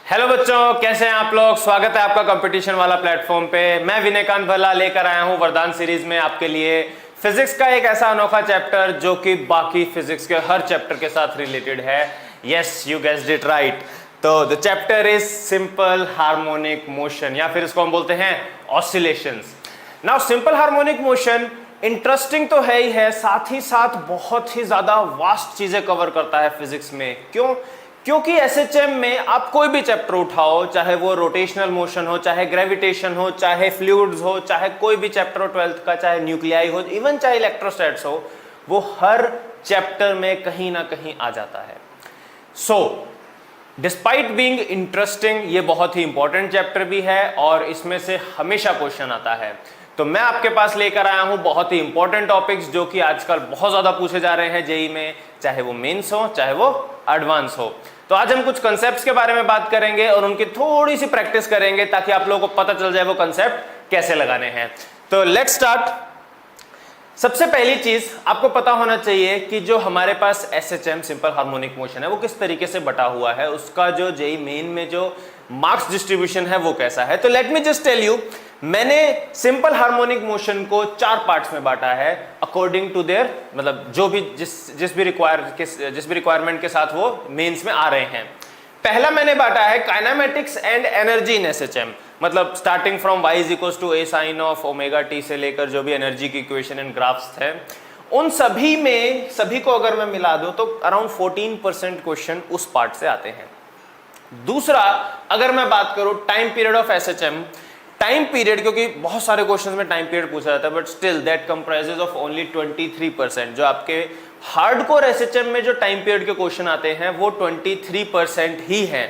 Hello बच्चों, कैसे हैं आप लोग। स्वागत है आपका कंपटीशन वाला प्लेटफॉर्म पे। मैं विनयकांत भल्ला लेकर आया हूं वरदान सीरीज में आपके लिए फिजिक्स का एक ऐसा अनोखा चैप्टर जो कि बाकी फिजिक्स के हर चैप्टर के साथ रिलेटेड है। Yes, you guessed it right. तो the chapter is simple harmonic motion, या फिर इसको हम बोलते हैं oscillations. Now simple harmonic motion interesting तो है ही है, साथ ही साथ बहुत ही ज्यादा वास्ट चीजें कवर करता है फिजिक्स में। क्यों? क्योंकि एसएचएम में आप कोई भी चैप्टर उठाओ, चाहे वो रोटेशनल मोशन हो, चाहे ग्रेविटेशन हो, चाहे फ्लूइड्स हो, चाहे कोई भी चैप्टर हो 12th का, चाहे न्यूक्लियाई हो, इवन चाहे इलेक्ट्रोस्टैट्स हो, वो हर चैप्टर में कहीं ना कहीं आ जाता है। सो डिस्पाइट बीइंग इंटरेस्टिंग, ये बहुत ही इंपॉर्टेंट चैप्टर भी है और इसमें से हमेशा क्वेश्चन आता है। तो मैं आपके पास लेकर आया हूं बहुत ही इंपॉर्टेंट टॉपिक्स जो कि आजकल बहुत ज्यादा पूछे जा रहे हैं जेईई में, चाहे वो मेंस हो चाहे वो एडवांस हो। तो आज हम कुछ कंसेप्ट्स के बारे में बात करेंगे और उनकी थोड़ी सी प्रैक्टिस करेंगे ताकि आप लोगों को पता चल जाए वो कंसेप्ट कैसे लगाने हैं। तो लेट्स स्टार्ट। सबसे पहली चीज आपको पता होना चाहिए कि जो हमारे पास एसएचएम सिंपल हार्मोनिक मोशन है वो किस तरीके से बटा हुआ है, उसका जो जेईई मेन में जो मार्क्स डिस्ट्रीब्यूशन है वो कैसा है। तो let me just tell you, मैंने सिंपल हार्मोनिक मोशन को 4 पार्ट्स में बांटा है अकॉर्डिंग टू देयर, मतलब जो भी जिस भी रिक्वायरमेंट के साथ वो मेंस में आ रहे हैं। पहला मैंने बांटा है kinematics and energy in SHM, मतलब starting from y is equal to a sine of omega t से लेकर जो भी एनर्जी की इक्वेशन एंड ग्राफ्स थे, उन सभी में सभी को अगर मैं मिला दूं तो अराउंड 14% क्वेश्चन उस पार्ट से आते हैं। दूसरा, अगर मैं बात करूं time period of SHM, time period, क्योंकि बहुत सारे क्वेश्चंस में टाइम पीरियड पूछा जाता है, but still that comprises of only 23%। जो आपके हार्डकोर एसएचएम में जो टाइम पीरियड के क्वेश्चन आते हैं वो 23% ही हैं।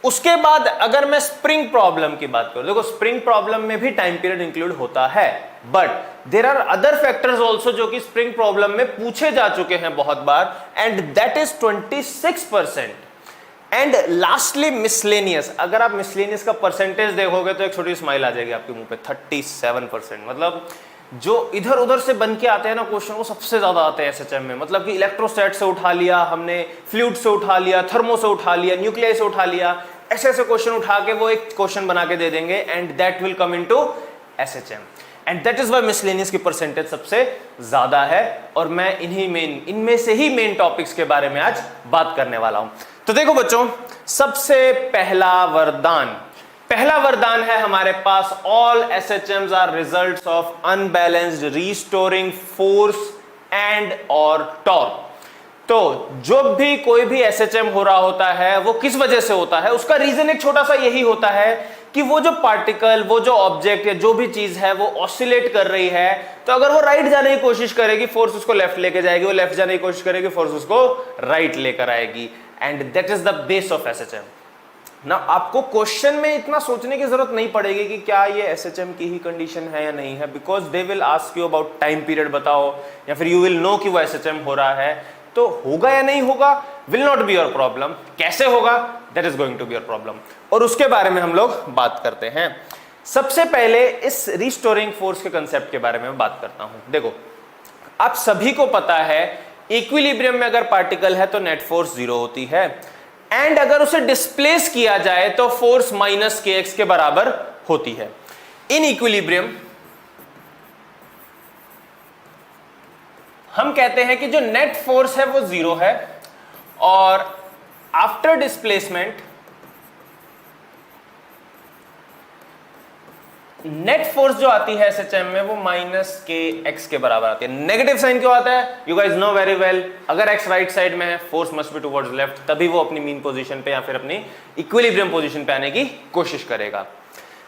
उसके बाद अगर मैं स्प्रिंग प्रॉब्लम की बात करूं, देखो स्प्रिंग प्रॉब्लम में भी टाइम पीरियड इंक्लूड होता है, but there are other factors also जो कि स्प्रिंग प्रॉब्लम में पूछे जा चुके हैं बहुत बार, and that is 26%। And lastly miscellaneous, अगर आप मिसलेनियस का परसेंटेज देखोगे तो एक छोटी स्माइल आ जाएगी आपके मुंह पे, 37%। मतलब जो इधर उधर से बन के आते हैं ना क्वेश्चन, वो सबसे ज्यादा आते हैं एसएचएम में। मतलब कि इलेक्ट्रोस्टैट से उठा लिया हमने, फ्लूइड से उठा लिया, थर्मो से उठा लिया, न्यूक्लियाई से उठा लिया, ऐसे ऐसे क्वेश्चन उठा के वो एक क्वेश्चन बना के दे देंगे, and that will come into SHM, and that is why miscellaneous की परसेंटेज सबसे ज्यादा है। और मैं इनमें से ही मेन टॉपिक्स के बारे में आज बात करने वाला हूं। तो देखो बच्चों, सबसे पहला वरदान है हमारे पास, all SHMs are results of unbalanced restoring force and और टॉर्क। तो जो भी कोई भी एसएचएम हो रहा होता है वो किस वजह से होता है, उसका रीजन एक छोटा सा यही होता है कि वो जो पार्टिकल, वो जो ऑब्जेक्ट या जो भी चीज है वो ऑसिलेट कर रही है। तो अगर वो राइट जाने की कोशिश करेगी, फोर्स उसको लेफ्ट लेके जाएगी, वो लेफ्ट जाने की कोशिश करेगी, फोर्स उसको राइट लेकर आएगी, and that is the base of SHM. ना आपको क्वेश्चन में इतना सोचने की जरूरत नहीं पड़ेगी कि क्या ये एसएचएम की ही कंडीशन है या नहीं है, because they will ask you about time period बताओ, या फिर यू विल नो कि वो एसएचएम हो रहा है। तो होगा या नहीं होगा will not be your problem, कैसे होगा that is going to be your problem, और उसके बारे में हम लोग बात करते हैं। सबसे पहले इस रिस्टोरिंग फोर्स के कंसेप्ट के बारे में बात करता हूं। देखो, आप सभी को पता है इक्विलिब्रियम में अगर पार्टिकल है तो नेट फोर्स 0 होती है, एंड अगर उसे डिस्प्लेस किया जाए तो फोर्स माइनस kx के बराबर होती है। इन इक्विलिब्रियम हम कहते हैं कि जो नेट फोर्स है वो 0 है, और आफ्टर डिस्प्लेसमेंट नेट फोर्स जो आती है एसएचएम में वो माइनस kx के बराबर आती है। नेगेटिव साइन क्यों आता है? You guys know very well, अगर x राइट साइड में है, force must be towards left, तभी वो अपनी मीन पोजीशन पे या फिर अपनी इक्विलिब्रियम पोजीशन पे आने की कोशिश करेगा।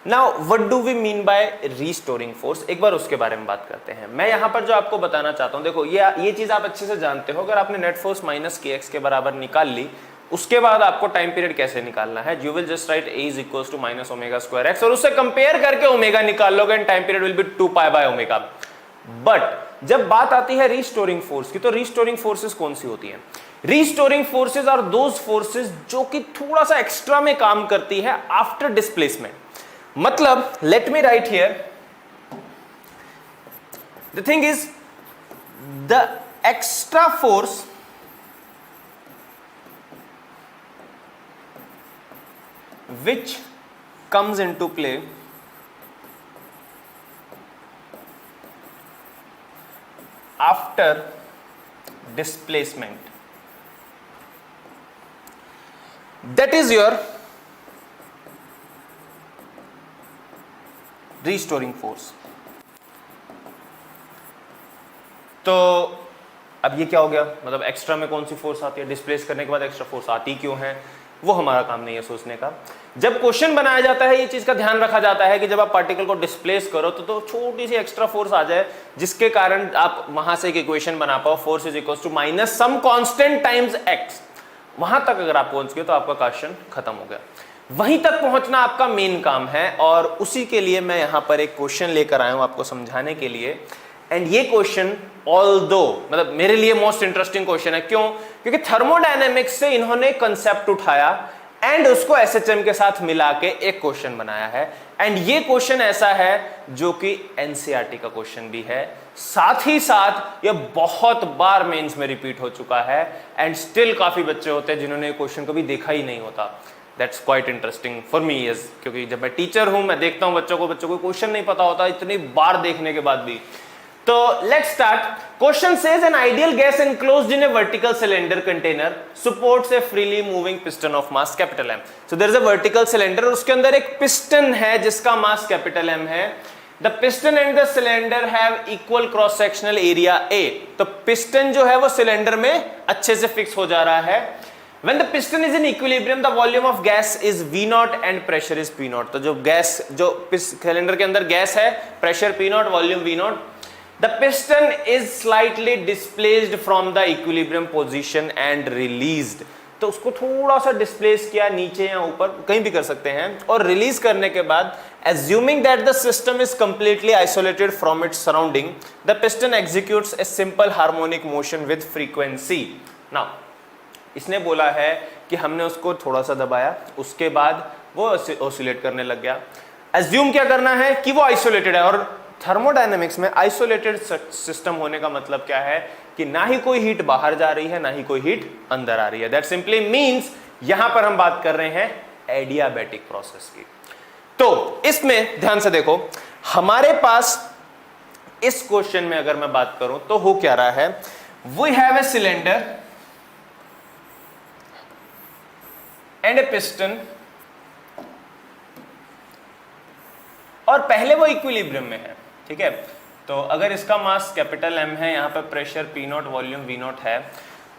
Now what do we mean by restoring force, एक बार उसके बारे में बात करते हैं। मैं यहां पर जो आपको बताना चाहता हूं, देखो ये चीज आप अच्छे से जानते हो, अगर आपने नेट फोर्स माइनस kx के बराबर निकाल ली, उसके बाद आपको टाइम पीरियड कैसे निकालना है, you will just write a is equal to minus omega square x, और उससे कंपेयर करके ओमेगा निकाल लोगे and time period will be 2 pi by omega. But जब बात आती है रीस्टोरिंग फोर्स की, तो रीस्टोरिंग फोर्सेस कौन सी होती हैं? Restoring forces are those forces जो कि थोड़ा सा एक्स्ट्रा में काम करती है आफ्टर डिस्प्लेसमेंट। मतलब let me write here, the thing is the extra force which comes into play after displacement, that is your restoring force. तो अब ये क्या हो गया, मतलब एक्स्ट्रा में कौन सी फोर्स आती है, डिस्प्लेस करने के बाद एक्स्ट्रा फोर्स आती क्यों है, वो हमारा काम नहीं है सोचने का। जब क्वेश्चन बनाया जाता है ये चीज का ध्यान रखा जाता है कि जब आप पार्टिकल को डिस्प्लेस करो तो छोटी सी एक्स्ट्रा फोर्स आ जाए जिसके कारण आप वहां से एक इक्वेशन बना पाओ, force is equal to minus some constant times x. वहां तक अगर आप पहुंच गए तो आपका क्वेश्चन खत्म हो गया। वहीं तक पहुंचना आपका मेन काम है और उसी के लिए मैं यहां पर एक क्वेश्चन लेकर आया हूं आपको समझाने के लिए। एंड ये क्वेश्चन ऑल्दो मतलब मेरे लिए मोस्ट इंटरेस्टिंग क्वेश्चन है। क्यों? क्योंकि थर्मोडायनेमिक्स से इन्होंने कंसेप्ट उठाया एंड उसको एसएचएम के साथ मिला के एक क्वेश्चन बनाया है। एंड ये क्वेश्चन ऐसा है जो कि एनसीईआरटी का क्वेश्चन भी है, साथ ही साथ ये बहुत बार मेंस में रिपीट हो चुका है एंड स्टिल काफी बच्चे होते हैं जिन्होंने क्वेश्चन कभी देखा ही नहीं होता। That's quite interesting for me is, क्योंकि जब मैं टीचर हूं मैं देखता हूं बच्चों को क्वेश्चन नहीं पता होता इतनी बार देखने के बाद भी। तो let's start. Question says an ideal gas enclosed in a vertical cylinder container supports a freely moving piston of mass capital M. So there is a vertical cylinder और उसके अंदर एक पिस्टन है जिसका मास कैपिटल M है। The piston and the cylinder have equal cross sectional area A. तो piston जो है वो सिलेंडर में अच्छे से फिक्स हो जा रहा है। When the piston is in equilibrium, the volume of gas is V0 and pressure is P0. तो जो गैस जो सिलेंडर के अंदर गैस है, pressure P0, volume V0। The piston is slightly displaced from the equilibrium position and released. तो उसको थोड़ा सा डिस्प्लेस किया नीचे या ऊपर कहीं भी कर सकते हैं और रिलीज करने के बाद assuming that the system is completely isolated from its surrounding, the piston executes a simple harmonic motion with frequency. Now इसने बोला है कि हमने उसको थोड़ा सा दबाया उसके बाद वो ऑसिलेट करने लग गया। एज्यूम क्या करना है कि वो आइसोलेटेड है और थर्मोडायनेमिक्स में आइसोलेटेड सिस्टम होने का मतलब क्या है कि ना ही कोई हीट बाहर जा रही है ना ही कोई हीट अंदर आ रही है। दैट सिंपली मींस यहां पर हम बात कर रहे हैं एडियाबैटिक प्रोसेस की। तो इसमें ध्यान से देखो, हमारे पास इस क्वेश्चन में अगर मैं बात करूं तो हो क्या रहा है, we have a cylinder and a piston और पहले वो इक्विलिब्रियम में है, ठीक है। तो अगर इसका मास कैपिटल M है, यहाँ पर प्रेशर P0, वॉल्यूम V0 है,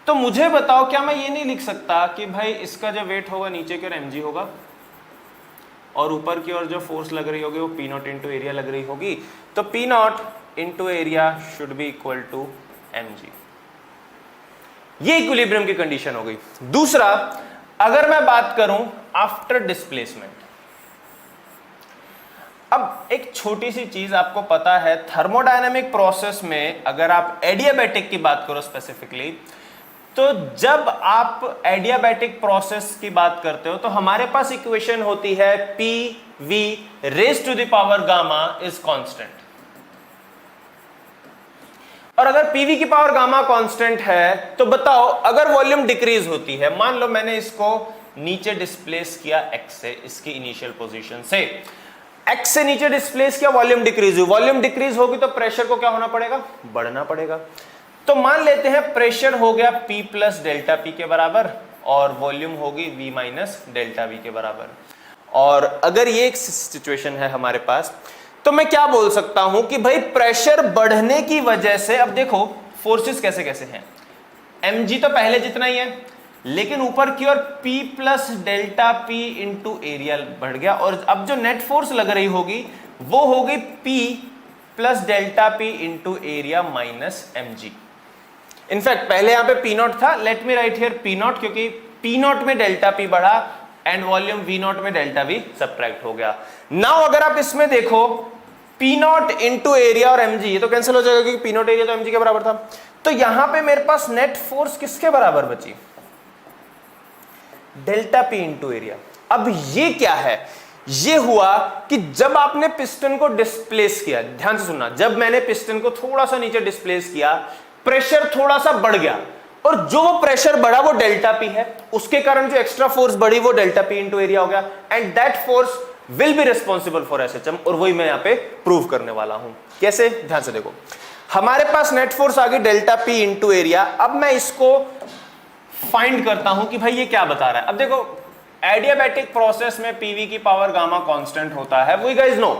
तो मुझे बताओ क्या मैं ये नहीं लिख सकता कि भाई इसका जो वेट होगा नीचे की ओर mg होगा और ऊपर की ओर जो फोर्स लग रही होगी वो P0 इंटू एरिया लग रही होगी, तो P0 into area should be equal to mg। ये इक्विलिब्रियम की कंडीशन हो गई। दूसरा, अगर मैं बात करूं आफ्टर डिस्प्लेसमेंट, अब एक छोटी सी चीज आपको पता है, थर्मोडायनेमिक प्रोसेस में अगर आप एडियाबैटिक की बात करो स्पेसिफिकली, तो जब आप एडियाबैटिक प्रोसेस की बात करते हो तो हमारे पास इक्वेशन होती है P V raise to the power gamma is constant. और अगर पीवी की पावर गामा कांस्टेंट है तो बताओ अगर वॉल्यूम डिक्रीज होती है, मान लो मैंने इसको नीचे डिस्प्लेस किया x से, इसकी इनिशियल पोजीशन से x से नीचे डिस्प्लेस किया, वॉल्यूम डिक्रीज हुई, वॉल्यूम डिक्रीज होगी तो प्रेशर को क्या होना पड़ेगा, बढ़ना पड़ेगा। तो मान लेते हैं प्रेशर हो गया P प्लस डेल्टा P के बराबर और वॉल्यूम होगी V माइनस डेल्टा V के बराबर। और अगर ये एक सिचुएशन है हमारे पास, तो मैं क्या बोल सकता हूं कि भाई प्रेशर बढ़ने की वजह से, अब देखो फोर्सेस कैसे कैसे हैं, mg तो पहले जितना ही है लेकिन ऊपर की ओर P plus delta P into area बढ़ गया और अब जो नेट फोर्स लग रही होगी वो होगी P plus delta P into area minus mg। In fact पहले यहां पे P0 था, late me write here P0 क्योंकि P0 में डेल्टा P बढ़ा एंड वॉल्यूम V0 में डेल्टा V सब्ट्रैक्ट हो गया। नाउ अगर आप इसमें देखो P0 इंटू एरिया और mg, ये तो कैंसिल हो जाएगा क्योंकि P0 एरिया तो mg के बराबर था। तो यहां पे मेरे पास नेट फोर्स किसके बराबर बची, डेल्टा P इंटू एरिया। अब ये क्या है, ये हुआ कि जब आपने पिस्टन को डिस्प्लेस किया, ध्यान से सुनना, जब मैंने पिस्टन को थोड़ा सा नीचे डिस्प्लेस किया प्रेशर थोड़ा सा बढ़ गया और जो वो प्रेशर बढ़ा वो डेल्टा पी है, उसके कारण जो एक्स्ट्रा फोर्स बढ़ी वो डेल्टा पी इंटू एरिया हो गया, and that force will be responsible for SHM, और वही मैं यहां पे प्रूव करने वाला हूं। कैसे, ध्यान से देखो, हमारे पास नेट फोर्स आ गई डेल्टा पी इंटू एरिया। अब मैं इसको फाइंड करता हूं कि भाई ये क्या बता रहा है। अब देखो, एडियाबैटिक प्रोसेस में पीवी की पावर गामा कांस्टेंट होता है, वी गाइस नो,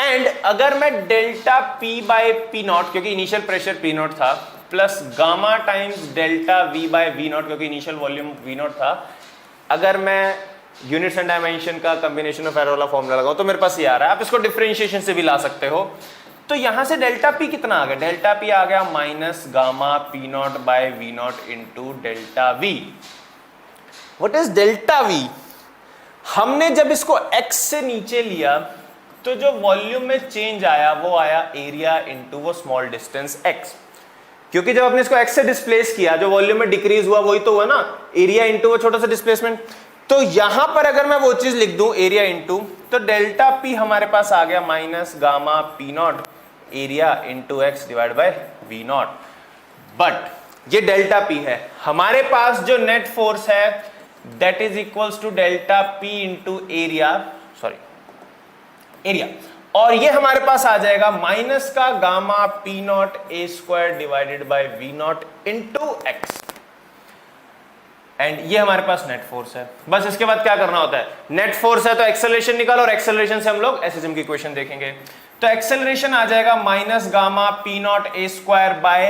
एंड अगर मैं delta P by P naught, क्योंकि इनिशियल प्रेशर पी नॉट था, plus gamma times delta V by V naught, क्योंकि इनिशियल वॉल्यूम वी नॉट था, अगर मैं यूनिट्स एंड डायमेंशन का कॉम्बिनेशन ऑफ एरर वाला फॉर्मूला लगाऊं तो मेरे पास ये आ रहा है। आप इसको डिफरेंशिएशन से भी ला सकते हो। तो यहां से डेल्टा पी कितना आ गया, डेल्टा पी आ गया minus gamma P naught by V naught into delta V. What is delta V? हमने जब इसको x से नीचे लिया तो जो वॉल्यूम में चेंज आया वो आया एरिया इंटू वो स्मॉल डिस्टेंस x, क्योंकि जब आपने इसको x से डिस्प्लेस किया जो वॉल्यूम में डिक्रीज हुआ वही तो हुआ ना, एरिया इंटू वो छोटा सा डिस्प्लेसमेंट। तो यहां पर अगर मैं वो चीज लिख दूं एरिया इंटू, तो डेल्टा पी हमारे पास आ गया minus gamma P naught area into x divide by V naught. But ये डेल्टा पी है, हमारे पास जो नेट फोर्स है that is equals to delta P into area, sorry area, और ये हमारे पास आ जाएगा माइनस का gamma P naught A square divided by V naught into x, and ये हमारे पास नेट फोर्स है। बस इसके बाद क्या करना होता है, नेट फोर्स है तो एक्सेलरेशन निकालो, और एक्सेलरेशन से हम लोग एसएचएम की इक्वेशन देखेंगे। तो एक्सेलरेशन आ जाएगा minus gamma P naught A square by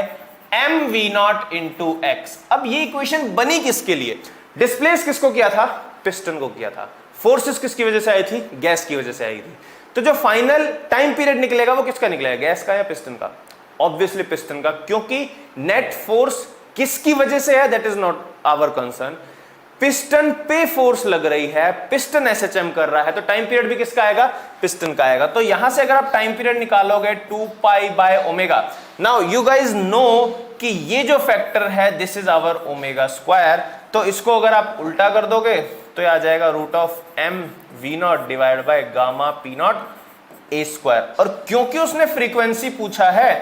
M V naught into x. अब ये इक्वेशन बनी किसके लिए, डिस्प्लेस किसको किया था, पिस्टन को किया था। फोर्सेस किसकी वजह से आई थी, गैस की वजह से आई थी। तो जो फाइनल टाइम पीरियड निकलेगा वो किसका निकलेगा, गैस का या पिस्टन का? ऑब्वियसली पिस्टन का, क्योंकि नेट फोर्स किसकी वजह से है that is not our concern. Piston पे फोर्स लग रही है, पिस्टन एसएचएम कर रहा है, तो टाइम पीरियड भी किसका आएगा, पिस्टन का आएगा। तो यहां से अगर आप टाइम पीरियड निकालोगे 2 pi by omega, now you guys know कि ये जो फैक्टर है this is our omega square, तो इसको अगर आप उल्टा कर दोगे तो ये आ जाएगा root of M V naught divide by gamma P naught A square. और क्योंकि उसने फ्रीक्वेंसी पूछा है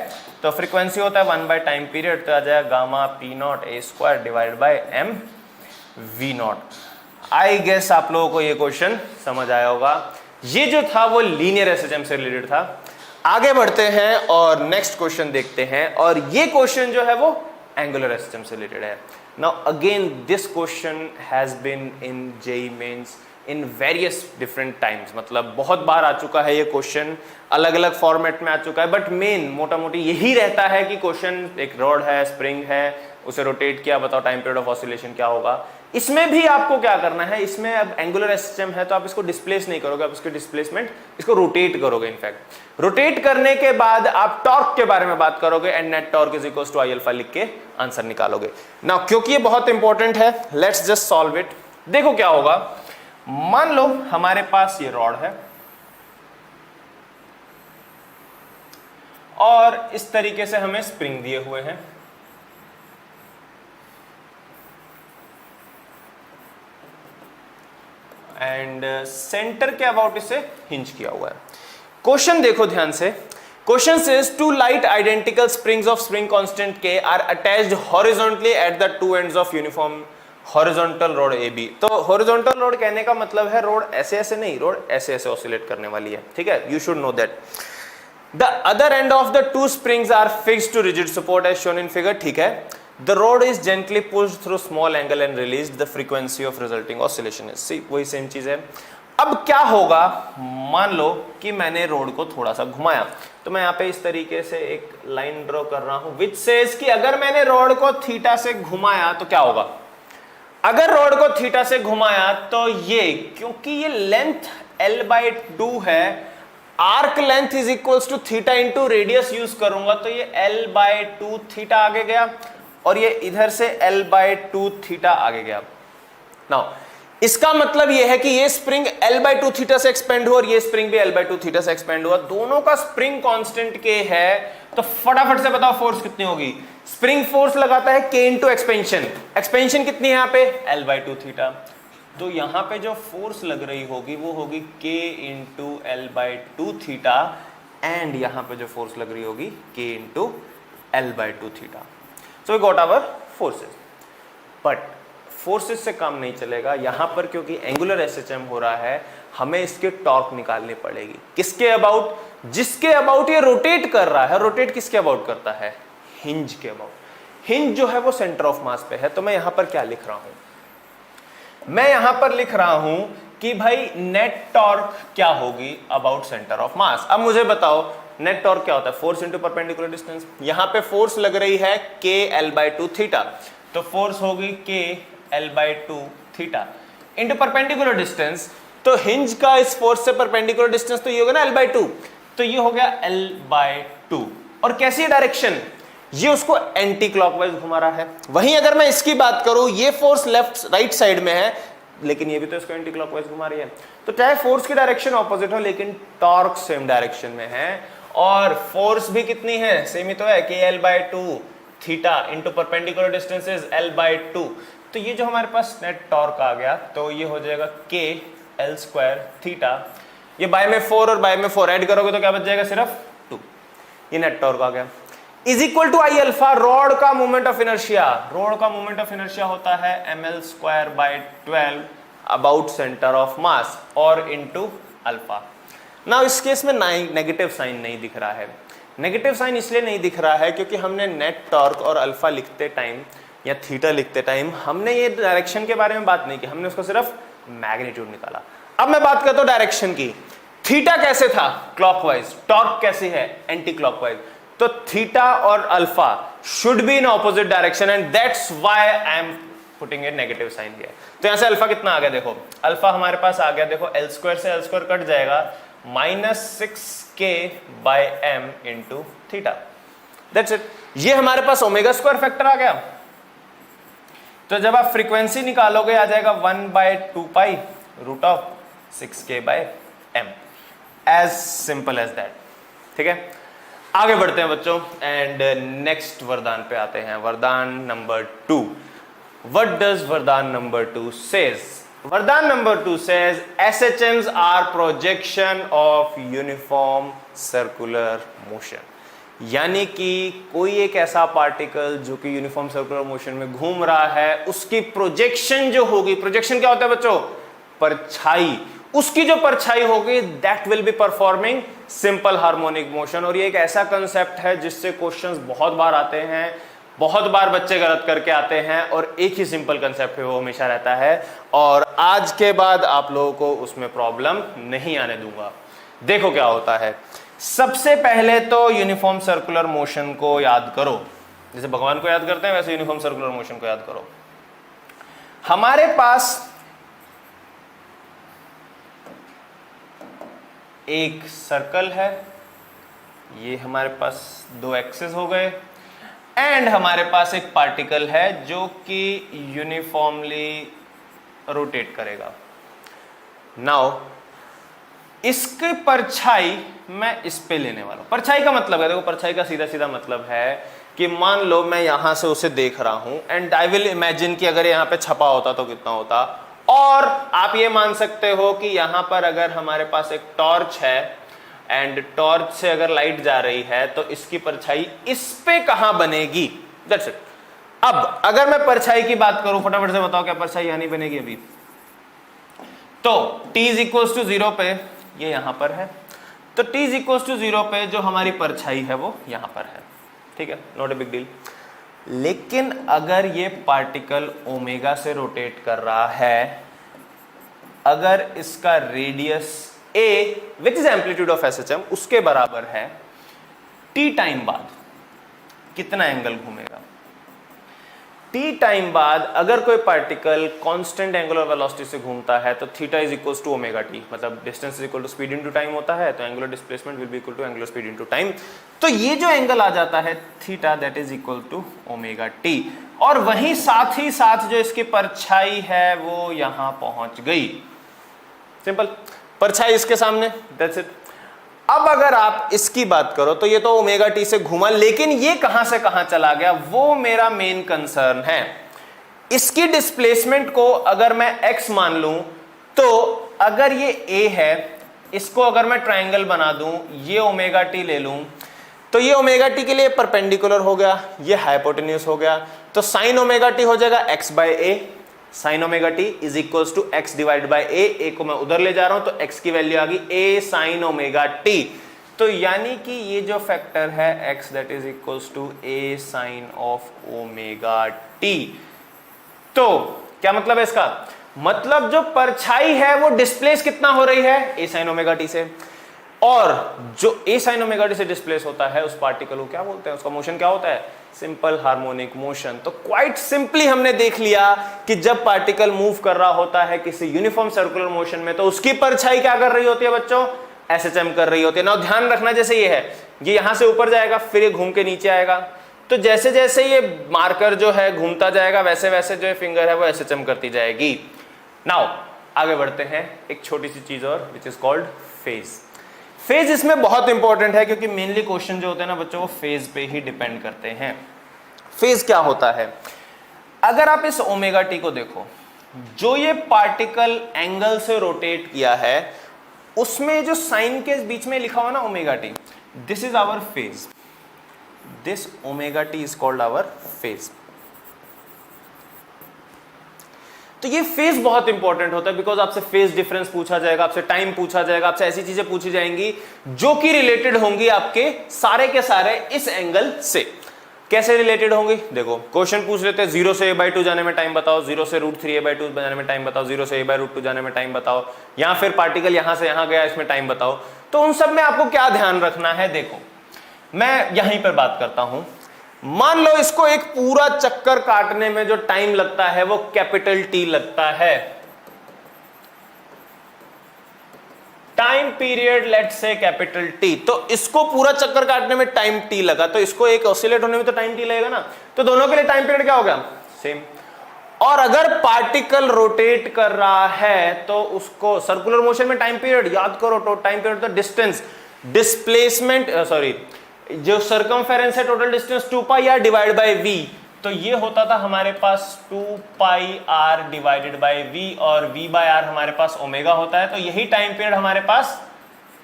तो फ्रीक्वेंसी होता है 1 बाय टाइम पीरियड, तो आ जाएगा gamma P naught A square divide by M V naught. I guess आप लोगों को ये क्वेश्चन समझ आया होगा। ये जो था वो लीनियर एसएचएम से रिलेटेड था। आगे बढ़ते हैं और नेक्स्ट क्वेश्चन देखते हैं, और ये क्वेश्चन जो है वो एंगुलर एसएचएम से रिलेटेड है। Now again this question has been in JEE Mains in various different times, मतलब बहुत बार आ चुका है ये क्वेश्चन, अलग अलग फॉर्मेट में आ चुका है, बट मेन मोटा मोटी यही रहता है कि क्वेश्चन एक रॉड है, स्प्रिंग है, उसे रोटेट किया, बताओ टाइम पीरियड ऑफ ऑसिलेशन क्या होगा। इसमें भी आपको क्या करना है, इसमें अब एंगुलर एसएचएम है तो आप इसको डिस्प्लेस नहीं करोगे, आप इसके डिस्प्लेसमेंट इसको रोटेट करोगे। इनफैक्ट रोटेट करने के बाद आप टॉर्क के बारे में बात करोगे, and net torque is equals to I alpha लिख के आंसर निकालोगे। नाउ क्योंकि ये बहुत इंपॉर्टेंट है, लेट्स जस्ट सॉल्व इट। देखो क्या होगा, मान लो हमारे पास ये रॉड है और इस तरीके से हमें स्प्रिंग दिए हुए हैं, एंड सेंटर के अबाउट इसे हिंज किया हुआ है। क्वेश्चन देखो ध्यान से, question says two light identical springs of spring constant k are attached horizontally at the two ends of uniform horizontal rod A B. तो हॉरिजॉन्टल रॉड कहने का मतलब है रोड ऐसे ऐसे नहीं, रोड ऐसे ऐसे ऑसिलेट करने वाली है, ठीक है, you should know that. The other end of the two springs are fixed to rigid support as shown in figure, ठीक है। The rod is gently pushed through small angle and released, the frequency of resulting oscillation is, see वही same चीज है। अब क्या होगा, मान लो कि मैंने रोड को थोड़ा सा घुमाया, तो मैं यहाँ पे इस तरीके से एक लाइन ड्रॉ कर रहा हूं विच सेज कि अगर मैंने रोड को थीटा से घुमाया तो क्या होगा, अगर रोड को थीटा से घुमाया तो ये, क्योंकि ये लेंथ l/2 है, arc length is equals to theta into radius use करूंगा तो ये l/2 थीटा आगे गया, और ये इधर से l/2 थीटा आगे गया। नाउ इसका मतलब ये है कि ये स्प्रिंग l/2 थीटा से एक्सपेंड हुआ और ये स्प्रिंग भी l/2 थीटा से एक्सपेंड हुआ, दोनों का स्प्रिंग कांस्टेंट के है, तो फटाफट से बताओ फोर्स कितनी होगी। स्प्रिंग फोर्स लगाता है k इंटू एक्सपेंशन, एक्सपेंशन कितनी है यहाँ पे l/2 थीटा, तो यहाँ पे जो फोर्स लग रही होगी वो होगी k into l/2 theta, and यहाँ पे जो फोर्स लग रही होगी k into l/2 theta. So we got our forces. But forces से काम नहीं चलेगा यहां पर, क्योंकि एंगुलर एसएचएम हो रहा है, हमें इसके टॉर्क निकालनी पड़ेगी। किसके अबाउट? जिसके अबाउट ये रोटेट कर रहा है। रोटेट किसके अबाउट करता है? हिंज के अबाउट। हिंज जो है वो सेंटर ऑफ मास पे है। तो मैं यहां पर क्या लिख रहा हूं? मैं यहां पर लिख रहा हूं कि भाई नेट टॉर्क क्या होगी अबाउट सेंटर ऑफ मास। अब मुझे बताओ नेट टॉर्क क्या होता है? Force into perpendicular distance. यहां पे फोर्स लग रही है के एल बाई टू थीटा, तो फोर्स होगी के L by two theta into perpendicular distance. तो हिंज का इस फोर्स से परपेंडिकुलर डिस्टेंस तो ये होगा ना एल बाई टू, तो ये हो गया एल बाई टू। और कैसी डायरेक्शन? ये उसको एंटी क्लॉकवाइज घुमा रहा है। वहीं अगर मैं इसकी बात करूं, ये फोर्स लेफ्ट राइट साइड में है, लेकिन ये भी तो इसको एंटी क्लॉकवाइज घुमा रही है। तो चाहे फोर्स की डायरेक्शन ऑपोजिट हो, लेकिन टॉर्क सेम डायरेक्शन में है। और फोर्स भी कितनी है? सेम ही तो है, के L by two theta into perpendicular distance is L by two. तो ये जो हमारे पास नेट टॉर्क आ गया, तो ये हो जाएगा के एल स्क्वायर थीटा। ये बाय में 4 और बाय में 4 ऐड करोगे तो क्या बच जाएगा? सिर्फ 2। ये नेट टॉर्क आ गया। Is equal to I alpha, rod का मोमेंट ऑफ इनर्शिया। रॉड का मोमेंट ऑफ इनर्शिया होता है M L square by 12 about centre of mass और इंटू अल्फा। ना इस केस में नेगेटिव साइन नहीं दिख रहा है। नेगेटिव साइन इसलिए नहीं दिख रहा है क्योंकि हमने नेट टॉर्क और अल्फा लिखते टाइम या थीटा लिखते टाइम हमने ये डायरेक्शन के बारे में बात नहीं की, हमने उसको सिर्फ मैग्नीट्यूड निकाला। अब मैं बात करता हूं डायरेक्शन की। थीटा कैसे था? क्लॉकवाइज। टॉर्क कैसे है? Anticlockwise. तो थीटा और alpha should be in opposite direction and that's why I am putting a negative sign here. तो यहां से अल्फा कितना आ गया? देखो अल्फा हमारे पास आ गया, देखो एल स्क्वायर से एल स्क्वायर कट जाएगा, -6k by m into theta. That's it. ये हमारे पास ओमेगा स्क्वायर फैक्टर आ गया। तो जब आप फ्रीक्वेंसी निकालोगे आ जाएगा 1/2 pi root of 6k by m। As simple as that. ठीक है, आगे बढ़ते हैं बच्चों एंड नेक्स्ट वरदान पे आते हैं। वरदान नंबर 2। व्हाट डज वरदान नंबर 2 सेज? वरदान number 2 says SHMs are projection of uniform circular motion। यानी कि कोई एक ऐसा पार्टिकल जो कि यूनिफॉर्म सर्कुलर मोशन में घूम रहा है, उसकी प्रोजेक्शन जो होगी, प्रोजेक्शन क्या होता है बच्चों? परछाई। उसकी जो परछाई होगी that will be performing simple harmonic motion. और ये एक ऐसा कंसेप्ट है जिससे क्वेश्चंस बहुत बार आते हैं, बहुत बार बच्चे गलत करके आते हैं, और एक ही सिंपल कंसेप्ट है वो हमेशा रहता है। और आज के बाद आप लोगों को उसमें प्रॉब्लम नहीं आने दूंगा। देखो क्या होता है। सबसे पहले तो यूनिफॉर्म सर्कुलर मोशन को याद करो। जैसे भगवान को याद करते हैं वैसे यूनिफॉर्म सर्कुलर मोशन को याद करो। हमारे पास एक सर्कल है, ये हमारे पास 2 एक्सेस हो गए, एंड हमारे पास एक पार्टिकल है जो कि यूनिफॉर्मली रोटेट करेगा। नाउ इसकी परछाई मैं इस पे लेने वाला हूं। परछाई का मतलब है, देखो परछाई का सीधा सीधा मतलब है कि मान लो मैं यहां से उसे देख रहा हूं एंड आई विल इमेजिन कि अगर यहां पे छपा होता तो कितना होता। और आप ये मान सकते हो कि यहां पर अगर हमारे पास एक टॉर्च है एंड टॉर्च से अगर लाइट जा रही है तो इसकी परछाई इस पे कहां बनेगी? That's it. अब अगर मैं परछाई की बात करूं, फटाफट से बताओ क्या परछाई यहां नहीं बनेगी अभी? तो t इज इक्वल टू 0 पे ये यहां पर है, तो t इज इक्वल टू 0 पे जो हमारी परछाई है वो यहां पर है। ठीक है, नॉट ए बिग डील। लेकिन अगर ये पार्टिकल ओमेगा से रोटेट कर रहा है, अगर इसका radius a which is amplitude of SHM उसके बराबर है, t टाइम बाद कितना एंगल घूमेगा? t टाइम बाद अगर कोई पार्टिकल कांस्टेंट एंगुलर वेलोसिटी से घूमता है तो theta is equal to omega t, मतलब distance is equal to speed into time होता है, तो angular displacement will be equal to angular speed into time. तो ये जो एंगल आ जाता है theta that is equal to omega t. और वहीं साथ ही साथ जो इसकी परछाई है वो यहां पहुंच गई। सिंपल, परछाई इसके सामने, दैट्स इट। अब अगर आप इसकी बात करो तो ये तो ओमेगा टी से घूमा, लेकिन ये कहां से कहां चला गया वो मेरा मेन कंसर्न है। इसकी डिस्प्लेसमेंट को अगर मैं x मान लूं तो अगर ये a है, इसको अगर मैं ट्रायंगल बना दूं, ये ओमेगा टी ले लूं, तो ये ओमेगा टी के लिए परपेंडिकुलर हो गया, ये हाइपोटेन्यूस हो गया। तो साइन ओमेगा टी हो जाएगा x by a, sine omega t is equals to x divide by a को मैं उधर ले जा रहा हूं तो x की वैल्यू आ गई a साइन ओमेगा टी। तो यानी कि ये जो फैक्टर है x that is equals to a sine of omega t. तो क्या मतलब है इसका? मतलब जो परछाई है वो डिस्प्लेस कितना हो रही है? a साइन ओमेगा टी से, और जो a साइन ओमेगा टी से डिस्प्लेस होता है उस पार्टिकल को क्या बोलते हैं? उसका मोशन क्या होता है? Simple harmonic motion. तो क्वाइट सिंपली हमने देख लिया कि जब पार्टिकल मूव कर रहा होता है किसी यूनिफॉर्म सर्कुलर मोशन में तो उसकी परछाई क्या कर रही होती है बच्चों? एसएचएम कर रही होती है ना। ध्यान रखना जैसे ये है, ये यहां से ऊपर जाएगा फिर ये घूम के नीचे आएगा, तो जैसे जैसे ये मार्कर जो है घूमता जाएगा वैसे वैसे जो फिंगर है वो एसएचएम करती जाएगी। नाउ आगे बढ़ते हैं, एक छोटी सी चीज और which is called phase. Phase इसमें बहुत इंपॉर्टेंट है क्योंकि मेनली क्वेश्चन जो होते हैं ना बच्चों वो फेज पे ही डिपेंड करते हैं। फेज क्या होता है? अगर आप इस ओमेगा टी को देखो, जो ये पार्टिकल एंगल से रोटेट किया है उसमें जो साइन के बीच में लिखा हुआ ना omega t, this is our phase, this omega t is called our phase. तो ये फेज बहुत इंपॉर्टेंट होता है बिकॉज आपसे फेज डिफरेंस पूछा जाएगा, आपसे टाइम पूछा जाएगा, आपसे ऐसी चीजें पूछी जाएंगी जो कि रिलेटेड होंगी आपके सारे के सारे इस एंगल से। कैसे रिलेटेड होंगी? देखो क्वेश्चन पूछ लेते हैं 0 से a/2 जाने में टाइम बताओ, 0 से √3a/2 जाने में टाइम बताओ, 0 से a/√2 जाने में टाइम बताओ, या फिर पार्टिकल यहां से यहां गया इसमें टाइम बताओ। तो उन सब में आपको क्या ध्यान रखना है? देखो मैं यहीं पर बात करता हूं, मान लो इसको एक पूरा चक्कर काटने में जो टाइम लगता है वो कैपिटल टी लगता है, time period let's say capital T. तो इसको पूरा चक्कर काटने में टाइम टी लगा, तो इसको एक ऑसिलेट होने में तो टाइम टी लगेगा ना, तो दोनों के लिए टाइम पीरियड क्या हो गया? सेम। और अगर पार्टिकल रोटेट कर रहा है तो उसको सर्कुलर मोशन में टाइम पीरियड याद करो, तो टाइम पीरियड तो डिस्टेंस, डिस्प्लेसमेंट सॉरी जो सर्कमफेरेंस है total distance 2 pi R divide by V, तो ये होता था हमारे पास 2 pi R divided by V, और वी बाय आर हमारे पास ओमेगा होता है, तो यही टाइम पीरियड हमारे पास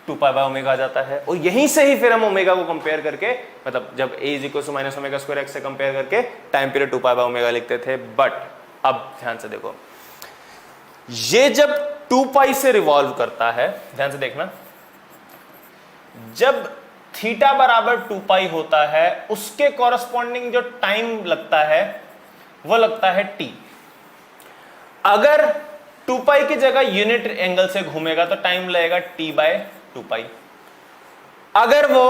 2 पाई बाय ओमेगा आ जाता है। और यहीं से ही फिर हम ओमेगा को कंपेयर करके, मतलब जब a is equal to minus omega square x से कंपेयर करके time period 2 pi by omega लिखते थे। बट अब ध्यान से देखो, ये जब 2 पाई से रिवॉल्व करता है, ध्यान से देखना, जब थीटा बराबर 2 पाई होता है उसके कॉरस्पॉन्डिंग जो टाइम लगता है वो लगता है t। अगर 2 पाई की जगह यूनिट एंगल से घूमेगा तो टाइम लगेगा t बाय 2 पाई। अगर वो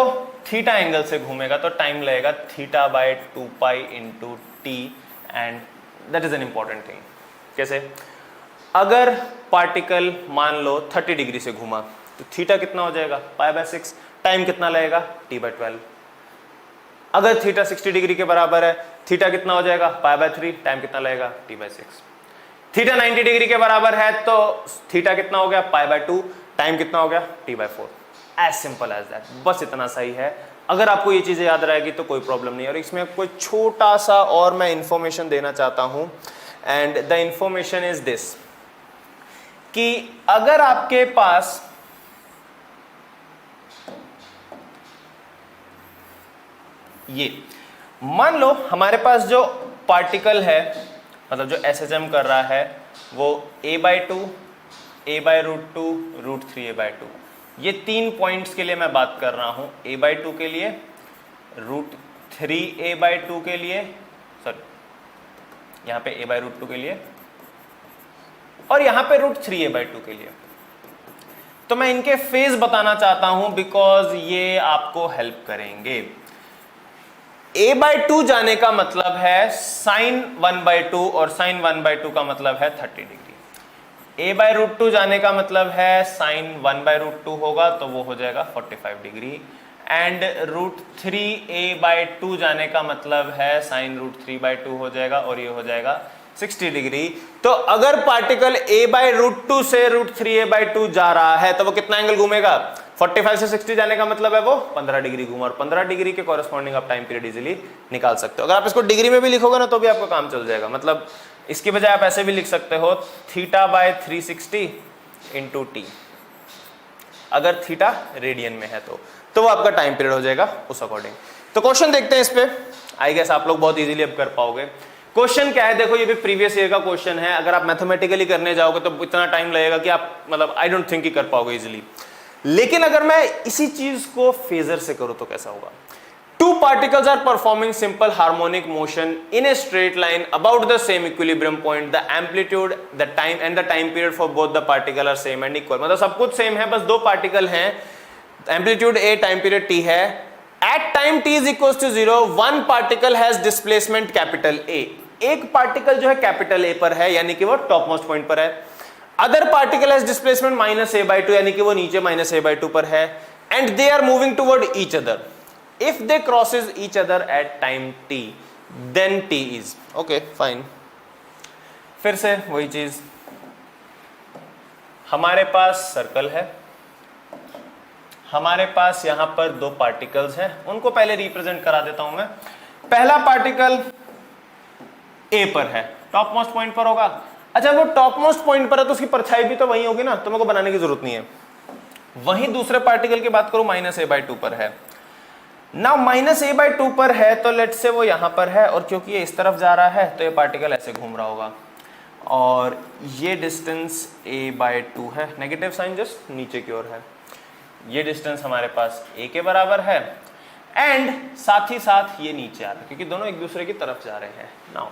थीटा एंगल से घूमेगा तो टाइम लगेगा theta by 2 pi into T, and that is an important thing. कैसे? अगर पार्टिकल मान लो 30 डिग्री से घूमा तो थीटा कितना हो जाएगा? पाई बाय 6, टाइम कितना लगेगा? t by 12। अगर थीटा 60 डिग्री के बराबर है, थीटा कितना हो जाएगा? पाई बाय 3, टाइम कितना लगेगा? t bye 6। थीटा 90 डिग्री के बराबर है तो थीटा कितना हो गया? पाई बाय 2, टाइम कितना हो गया? t by 4। As simple as that, बस इतना सही है। अगर आपको ये चीजें याद रहेगी तो कोई प्रॉब्लम नहीं है। और इसमें कोई छोटा सा और मैं इंफॉर्मेशन देना चाहता हूं, and the information is this, कि अगर आपके पास ये मान लो हमारे पास जो पार्टिकल है, मतलब जो एसएचएम कर रहा है, वो a/2, a/√2, √3a/2, ये 3 पॉइंट्स के लिए मैं बात कर रहा हूं। a/2 के लिए, √3a/2 के लिए, सॉरी यहां पे a/√2 के लिए, और यहां पे √3a/2 के लिए। तो मैं इनके फेज बताना चाहता हूं बिकॉज ये आपको हेल्प करेंगे। a/2 जाने का मतलब है साइन 1/2, और साइन 1/2 का मतलब है 30 डिग्री। a/√2 जाने का मतलब है साइन 1/√2 होगा तो वो हो जाएगा 45 डिग्री, एंड √3a/2 जाने का मतलब है साइन √3/2 हो जाएगा, और ये हो जाएगा 60 डिग्री। तो अगर पार्टिकल a/√2 से √3a/2 जा रहा है तो वो कितना एंगल घूमेगा? 45 से 60 जाने का मतलब है वो 15 डिग्री घूमा, और 15 डिग्री के कॉरेस्पॉन्डिंग आप टाइम पीरियड इजीली निकाल सकते हो। अगर आप इसको डिग्री में भी लिखोगे ना तो भी आपका काम चल जाएगा। मतलब इसकी बजाय आप ऐसे भी लिख सकते हो थीटा बाय 360 इंटू टी, अगर थीटा रेडियन में है तो वो आपका टाइम पीरियड हो जाएगा उस अकॉर्डिंग। तो क्वेश्चन देखते हैं इस पे। आई गेस आप लोग बहुत इजीली अब कर पाओगे। क्वेश्चन क्या है देखो, ये भी प्रीवियस ईयर का क्वेश्चन है, अगर आप मैथमेटिकली करने जाओगे तो इतना टाइम लगेगा कि आप मतलब आई डोंट थिंक कि कर पाओगे इजीली। लेकिन अगर मैं इसी चीज को फेजर से करूं तो कैसा होगा। Two particles are performing simple harmonic motion in a straight line about the same equilibrium point. The amplitude, the time and the time period for both the particle are same and equal. मतलब सब कुछ same है, बस दो particle हैं, amplitude a, time period t है। At time t is equals to 0, one particle has displacement capital A. एक particle जो है कैपिटल A पर है, यानी कि वो टॉप मोस्ट पॉइंट पर है। Other particle has displacement -a/2, यानी कि वो नीचे -a/2 पर है। And they are moving toward each other. If they crosses each other at time t, then t is okay fine। फिर से वही चीज, हमारे पास सर्कल है, हमारे पास यहां पर दो पार्टिकल्स हैं, उनको पहले रिप्रेजेंट करा देता हूं मैं। पहला पार्टिकल a पर है, टॉप मोस्ट पॉइंट पर होगा। अच्छा वो टॉप मोस्ट पॉइंट पर है तो उसकी परछाई भी तो वही होगी ना, तो मेरे को बनाने की जरूरत नहीं है। वहीं दूसरे पार्टिकल की बात करूं, -a/2 पर है। ना -a/2 पर है तो लेट से वो यहां पर है, और क्योंकि ये इस तरफ जा रहा है तो ये पार्टिकल ऐसे घूम रहा होगा, और ये डिस्टेंस a/2 है, नेगेटिव साइन जस्ट नीचे की ओर है। ये डिस्टेंस हमारे पास a के बराबर है, एंड साथ ही साथ ये नीचे आ रहा है क्योंकि दोनों एक दूसरे की तरफ जा रहे हैं। Now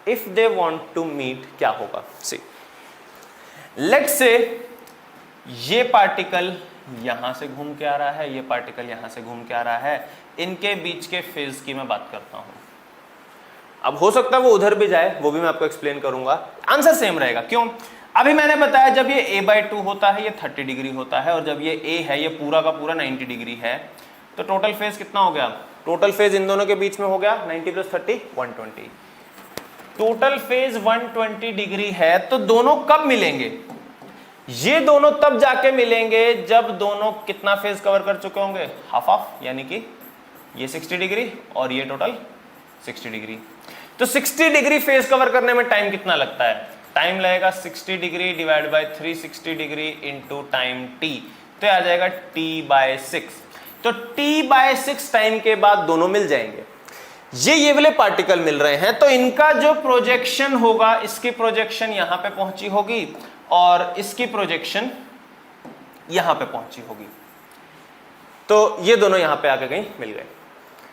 if they want to meet, क्या होगा, सी लेट से ये पार्टिकल यहां से घूम के आ रहा है, ये पार्टिकल यहां से घूम के आ रहा है, इनके बीच के फेज की मैं बात करता हूं। अब हो सकता है वो उधर भी जाए, वो भी मैं आपको एक्सप्लेन करूंगा, आंसर सेम रहेगा। क्यों? अभी मैंने बताया जब ये a/2 होता है ये 30 डिग्री होता है, और जब ये a है ये पूरा का पूरा 90 डिग्री है, तो टोटल फेज कितना हो गया? टोटल फेज इन दोनों के बीच में हो गया 90 + 30 120। टोटल फेज 120 डिग्री है, तो दोनों कब मिलेंगे? ये दोनों तब जाके मिलेंगे जब दोनों कितना फेज कवर कर चुके होंगे, हाफ ऑफ, यानी कि ये 60 डिग्री और ये टोटल 60 डिग्री। तो 60 डिग्री फेज कवर करने में टाइम कितना लगता है? टाइम लगेगा 60 degree divide by 360 degree into time t, तो आ जाएगा t/6। तो t/6 टाइम के बाद दोनों मिल जाएंगे। ये वाले पार्टिकल मिल रहे हैं, तो इनका जो प्रोजेक्शन होगा, इसकी प्रोजेक्शन यहां पे पहुंची होगी और इसकी प्रोजेक्शन यहां पे पहुंची होगी, तो ये दोनों यहां पे आके कहीं मिल गए।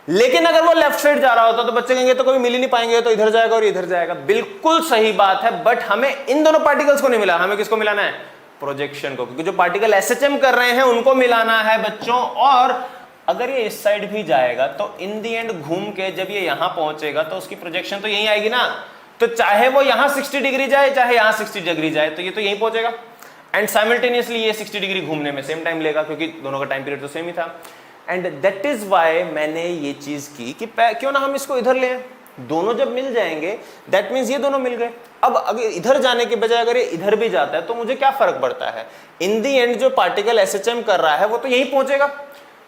लेकिन अगर वो लेफ्ट साइड जा रहा होता तो बच्चे कहेंगे तो कभी मिल ही नहीं पाएंगे, तो इधर जाएगा और इधर जाएगा। बिल्कुल सही बात है, बट हमें इन दोनों पार्टिकल्स को नहीं मिला, हमें किसको मिलाना है? प्रोजेक्शन को, क्योंकि जो पार्टिकल एसएचएम कर रहे हैं उनको मिलाना है बच्चों। और अगर ये इस साइड भी जाएगा तो इन दी एंड घूम के जब ये यहां पहुंचेगा तो उसकी प्रोजेक्शन तो यही आएगी ना, तो चाहे वो यहां 60 डिग्री जाए चाहे यहां 60 डिग्री जाए, तो ये तो यहीं पहुंचेगा। एंड साइमल्टेनियसली ये 60 डिग्री घूमने में सेम टाइम लेगा, क्योंकि दोनों का टाइम पीरियड तो सेम ही था। एंड दैट इज वाई मैंने ये चीज की कि क्यों ना हम इसको इधर ले, दोनों जब मिल जाएंगे दैट मीन्स ये दोनों मिल गए। अब अगर इधर जाने के बजाय अगर ये इधर भी जाता है तो मुझे क्या फर्क पड़ता है? इन दी एंड जो पार्टिकल एसएचएम कर रहा है वो तो यहीं पहुंचेगा।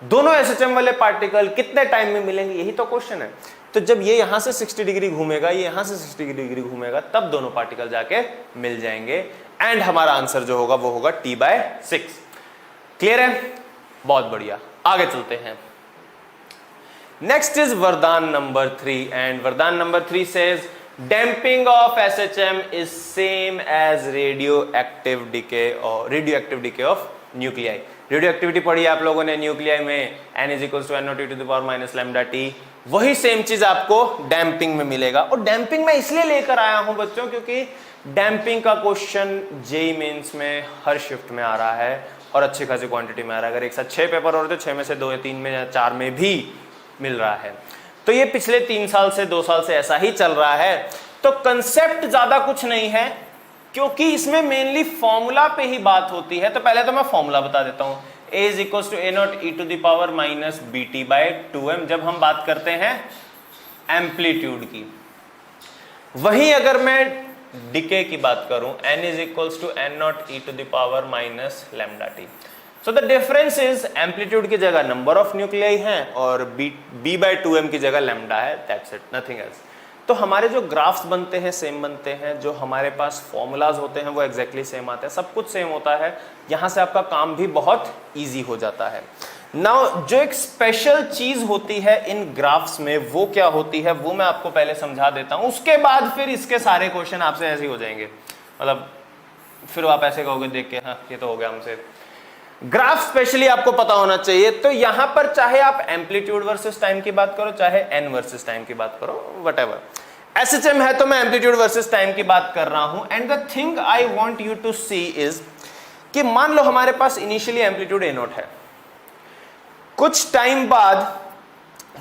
दोनों एसएचएम वाले पार्टिकल कितने टाइम में मिलेंगे, यही तो क्वेश्चन है। तो जब ये यहां से 60 डिग्री घूमेगा, ये यहां से 60 डिग्री घूमेगा, तब दोनों पार्टिकल जाके मिल जाएंगे, एंड हमारा आंसर जो होगा वो होगा t/6। क्लियर है? बहुत बढ़िया, आगे चलते हैं। नेक्स्ट इज वरदान नंबर 3, एंड वरदान number 3 says damping of SHM is same as radioactive decay और radioactive decay of nuclei. Radioactivity पढ़ी आप लोगों ने न्यूक्लियाई में, n = n0t⁻⁻ λt। वही सेम चीज आपको डैम्पिंग में मिलेगा। और डैम्पिंग में इसलिए लेकर आया हूं बच्चों क्योंकि डैम्पिंग का क्वेश्चन जेईई मेंस में हर शिफ्ट में आ रहा है और अच्छी खासी क्वांटिटी में आ रहा है। अगर एक साथ 6 पेपर हो रहे तो 6 में से 2 या 3 में या 4 में भी मिल रहा है। तो ये पिछले 3 साल से 2 साल से ऐसा ही चल रहा है। तो कंसेप्ट ज्यादा कुछ नहीं है क्योंकि इसमें मेनली फॉर्मूला पे ही बात होती है। तो पहले तो मैं फॉर्मूला बता देता हूं, A = a0 e⁻ bt/2m जब हम बात करते हैं एम्पलीट्यूड की। वहीं अगर मैं डिके की बात करूं, n = n0 e⁻ λt। So the difference is amplitude की जगह नंबर ऑफ न्यूक्लियाई है और b/2m की जगह लैम्डा है, दैट्स इट, नथिंग एल्स। तो हमारे जो ग्राफ्स बनते हैं सेम बनते हैं, जो हमारे पास फॉर्मूलाज होते हैं वो एग्जैक्टली सेम आते हैं, सब कुछ सेम होता है। यहाँ से आपका काम भी बहुत ईजी हो जाता है। नाउ जो एक स्पेशल चीज होती है इन ग्राफ्स में वो क्या होती है वो मैं आपको पहले समझा देता हूं, उसके बाद फिर इसके सारे क्वेश्चन आपसे ऐसे ही हो जाएंगे, मतलब फिर आप ऐसे कहोगे देख के हाँ ये तो हो गया हमसे। ग्राफ स्पेशली आपको पता होना चाहिए। तो यहां पर चाहे आप एम्पलीट्यूड वर्सेस टाइम की बात करो, चाहे एन वर्सेस टाइम की बात करो, व्हाटएवर, एसएचएम है तो मैं एम्पलीट्यूड वर्सेस टाइम की बात कर रहा हूं। And the thing I want you to see is कि मान लो हमारे पास इनिशियली एम्पलीट्यूड ए नॉट है, कुछ टाइम बाद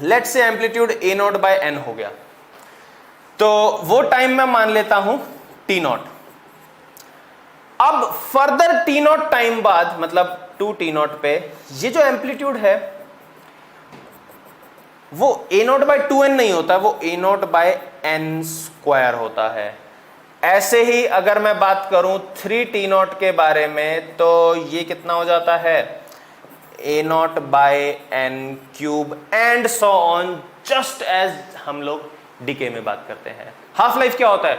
let's say amplitude A not by N हो गया, तो वो टाइम मैं मान लेता हूं टी नॉट। अब फर्दर टी नॉट टाइम बाद मतलब 2 टी नॉट पे ये जो एम्पलीट्यूड है वो ए नॉट बाय 2n नहीं होता, वो ए नॉट बाय एन स्क्वायर होता है। ऐसे ही अगर मैं बात करूं 3 टी नॉट के बारे में तो ये कितना हो जाता है a not by n cube and so on, just as हम लोग डीके में बात करते हैं। हाफ लाइफ क्या होता है,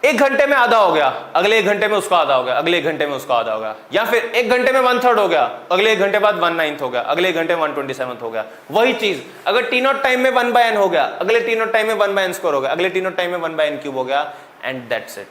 1 घंटे में आधा हो गया, अगले 1 घंटे में उसका आधा हो गया, अगले 1 घंटे में उसका आधा हो गया, या फिर 1 घंटे में 1/3 हो गया, अगले 1 घंटे बाद 1/9 हो गया, अगले 1 घंटे में 1/27 हो गया। वही चीज अगर टी नॉट टाइम में 1/n हो गया, अगले टी नॉट टाइम में 1/n स्क्वायर हो गया, अगले टी नॉट टाइम में 1/n क्यूब हो गया, एंड दैट्स इट।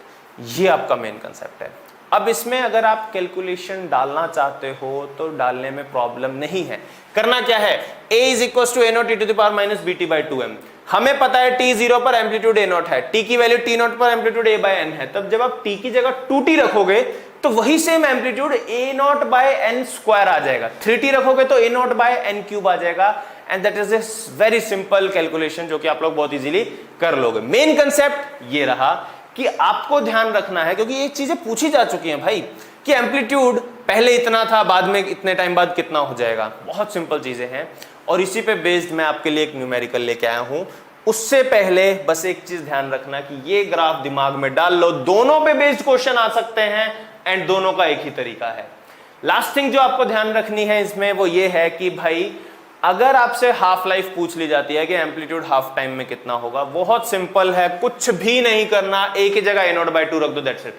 ये आपका मेन कंसेप्ट है। अब इसमें अगर आप कैलकुलेशन डालना चाहते हो तो डालने में प्रॉब्लम नहीं है। करना क्या है, a is equal to A naught T to the power minus B T by 2m। हमें पता है t 0 पर एम्पलीट्यूड a नॉट है, t की वैल्यू t नॉट पर एम्पलीट्यूड a बाय n है, तब जब आप t की जगह 2t रखोगे तो वही same amplitude a not by n square आ जाएगा, 3t रखोगे तो a not by n cube आ जाएगा। And that is a very simple calculation जो कि आप लोग बहुत इजीली कर लोगे। मेन कंसेप्ट ये रहा कि आपको ध्यान रखना है, क्योंकि ये चीजें पूछी जा चुकी हैं भाई कि एम्पलीट्यूड पहले इतना था, बाद में इतने टाइम बाद कितना हो जाएगा। बहुत सिंपल चीजें हैं और इसी पे बेस्ड मैं आपके लिए एक न्यूमेरिकल लेके आया हूं। उससे पहले बस एक चीज ध्यान रखना कि ये ग्राफ दिमाग में डाल लो, दोनों पे बेस्ड क्वेश्चन आ सकते हैं एंड दोनों का एक ही तरीका है। लास्ट थिंग जो आपको ध्यान रखनी है इसमें वो ये है कि भाई अगर आपसे हाफ लाइफ पूछ ली जाती है कि एम्पलीट्यूड हाफ टाइम में कितना होगा, बहुत सिंपल है, कुछ भी नहीं करना, एक ही जगह ए नॉट बाय 2 रख दो, दैट्स इट।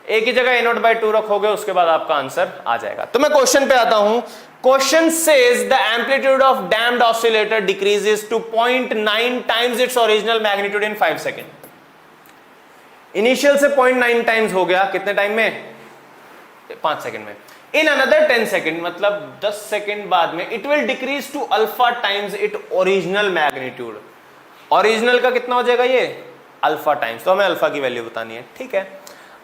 एक ही जगह ए नॉट बाय 2 रखोगे, उसके बाद आपका आंसर आ जाएगा। तो मैं क्वेश्चन पे आता हूं। Question says the amplitude of damped oscillator decreases to 0.9 times its original magnitude in 5 second. Initial से 0.9 टाइम्स हो गया, कितने टाइम में, 5 सेकेंड में। इन अनदर 10 सेकेंड मतलब 10 सेकेंड बाद में it will decrease to alpha times it original magnitude. Original का कितना हो जाएगा ये, अल्फा टाइम्स, तो हमें अल्फा की वैल्यू बतानी है, ठीक है।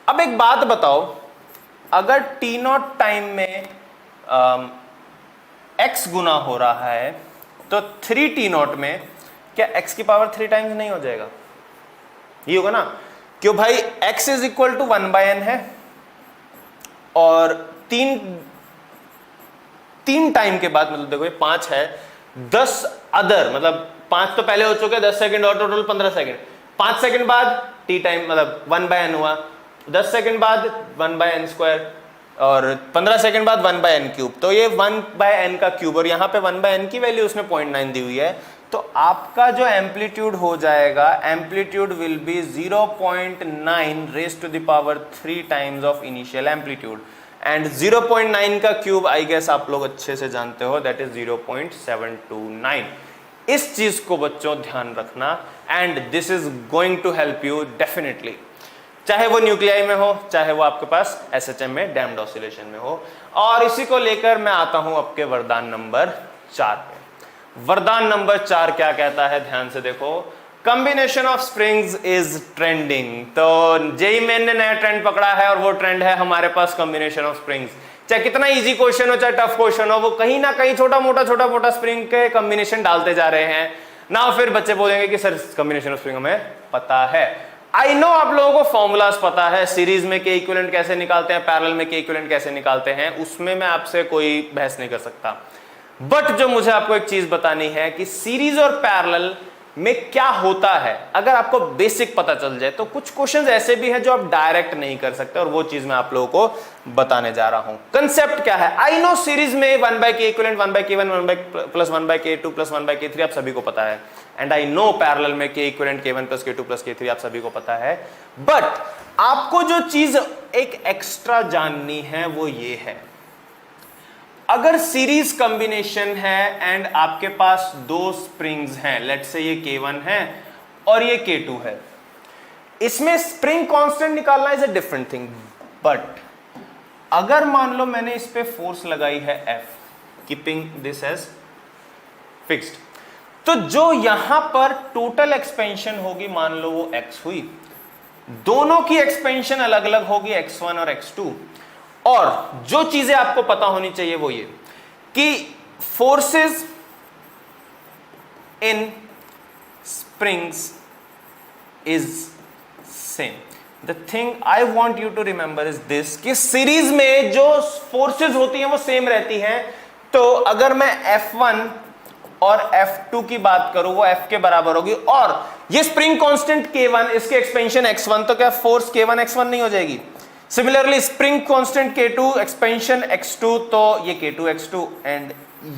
अब एक बात बताओ, अगर टी नॉट टाइम में x गुना हो रहा है तो 3 टी नॉट में क्या x की पावर 3 टाइम्स नहीं हो जाएगा, ये होगा ना, क्यों भाई x is equal to 1/n है और 3 टाइम के बाद, मतलब देखो ये 5 है, 10 अदर, मतलब 5 तो पहले हो चुके, 10 सेकंड और टोटल 15 सेकंड, 5 सेकंड बाद टी टाइम मतलब 1/n हुआ, 10 सेकंड बाद 1/n स्क्वायर और 15 सेकंड बाद 1/n क्यूब, तो ये 1/n का क्यूब, और यहाँ पे 1/n की वैल्यू उसने 0.9 दी हुई है, तो आपका जो एम्पलीट्यूड हो जाएगा, amplitude will be 0.9 raise to the power 3 times of initial amplitude, and 0.9 का क्यूब आई गेस आप लोग अच्छे से जानते हो, दैट इज 0.729। इस चीज को बच्चों ध्यान रखना, and this is going to help you definitely, चाहे वो न्यूक्लियाई में हो, चाहे वो आपके पास एसएचएम में डैम्प्ड ऑसिलेशन में हो। और इसी को लेकर मैं आता हूं आपके वरदान नंबर 4 पे। वरदान नंबर 4 क्या कहता है, ध्यान से देखो, combination of springs is trending. तो जेई मेन ने नया ट्रेंड पकड़ा है और वो ट्रेंड है हमारे पास कॉम्बिनेशन ऑफ स्प्रिंग्स। चाहे कितना इजी क्वेश्चन हो, चाहे टफ क्वेश्चन हो, वो कहीं ना कहीं छोटा मोटा स्प्रिंग के कॉम्बिनेशन डालते जा रहे हैं ना। फिर बच्चे बोलेंगे कि सर कॉम्बिनेशन ऑफ स्प्रिंग हमें पता है। आई नो आप लोगों को फॉर्मूलाज पता है, सीरीज में के इक्विवेलेंट कैसे निकालते हैं, पैरेलल में के इक्विवेलेंट कैसे निकालते हैं, उसमें मैं आपसे कोई बहस नहीं कर सकता। बट जो मुझे आपको एक चीज बतानी है कि सीरीज और पैरेलल में क्या होता है, अगर आपको बेसिक पता चल जाए तो कुछ क्वेश्चंस ऐसे भी हैं जो आप डायरेक्ट नहीं कर सकते, और वो चीज मैं आप लोगों को बताने जा रहा हूं। कंसेप्ट क्या है, आई नो सीरीज में 1/k equivalent 1/k1 plus 1/k2 plus 1/k3 आप सभी को पता है, एंड आई नो पैरेलल में k equivalent k1 plus k2 plus k3 आप सभी को पता है। बट आपको जो चीज एक एक्स्ट्रा जाननी है वो ये है, अगर सीरीज कॉम्बिनेशन है एंड आपके पास दो स्प्रिंग्स हैं, लेट्स से ये K1 है और ये K2 है, इसमें स्प्रिंग कांस्टेंट निकालना is a different thing, but अगर मान लो मैंने इस पे फोर्स लगाई है F, keeping this as fixed, तो जो यहां पर टोटल एक्सपेंशन होगी मान लो वो X हुई, दोनों की एक्सपेंशन अलग अलग होगी X1 और X2। और जो चीजें आपको पता होनी चाहिए वो ये कि forces in springs is same. The thing I want you to remember is this कि सीरीज में जो फोर्सेस होती हैं वो सेम रहती हैं। तो अगर मैं F1 और F2 की बात करूं वो F के बराबर होगी, और ये स्प्रिंग कांस्टेंट K1 इसके एक्सपेंशन X1, तो क्या फोर्स K1 X1 नहीं हो जाएगी? Similarly spring constant K2 expansion X2, तो ये K2 X2। एंड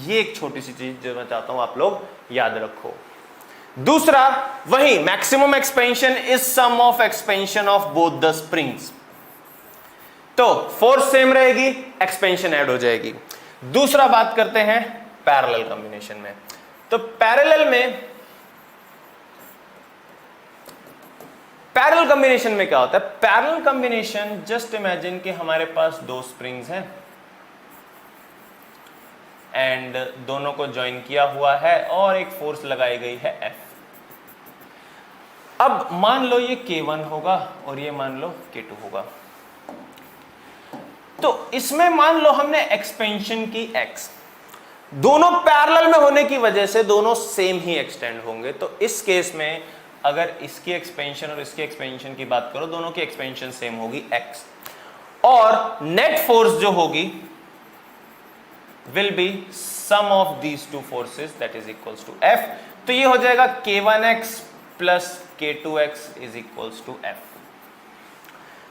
ये एक छोटी सी चीज जो मैं चाहता हूं आप लोग याद रखो। दूसरा वही maximum expansion is sum of expansion of both the springs, तो फोर्स सेम रहेगी, एक्सपेंशन ऐड हो जाएगी। दूसरा बात करते हैं पैरेलल कॉम्बिनेशन में। तो पैरेलल कॉम्बिनेशन में क्या होता है? पैरेलल कॉम्बिनेशन, जस्ट इमेजिन कि हमारे पास दो स्प्रिंग्स हैं एंड दोनों को ज्वाइन किया हुआ है और एक फोर्स लगाई गई है F। अब मान लो ये K1 होगा और ये मान लो K2 होगा, तो इसमें मान लो हमने एक्सपेंशन की X, दोनों पैरेलल में होने की वजह से दोनों सेम ही एक्सटेंड होंगे। तो इस केस में अगर इसकी एक्सपेंशन और इसकी एक्सपेंशन की बात करो, दोनों की एक्सपेंशन सेम होगी X, और नेट फोर्स जो होगी will be sum of these two forces that is equals to F। तो ये हो जाएगा K1X plus K2X is equals to F।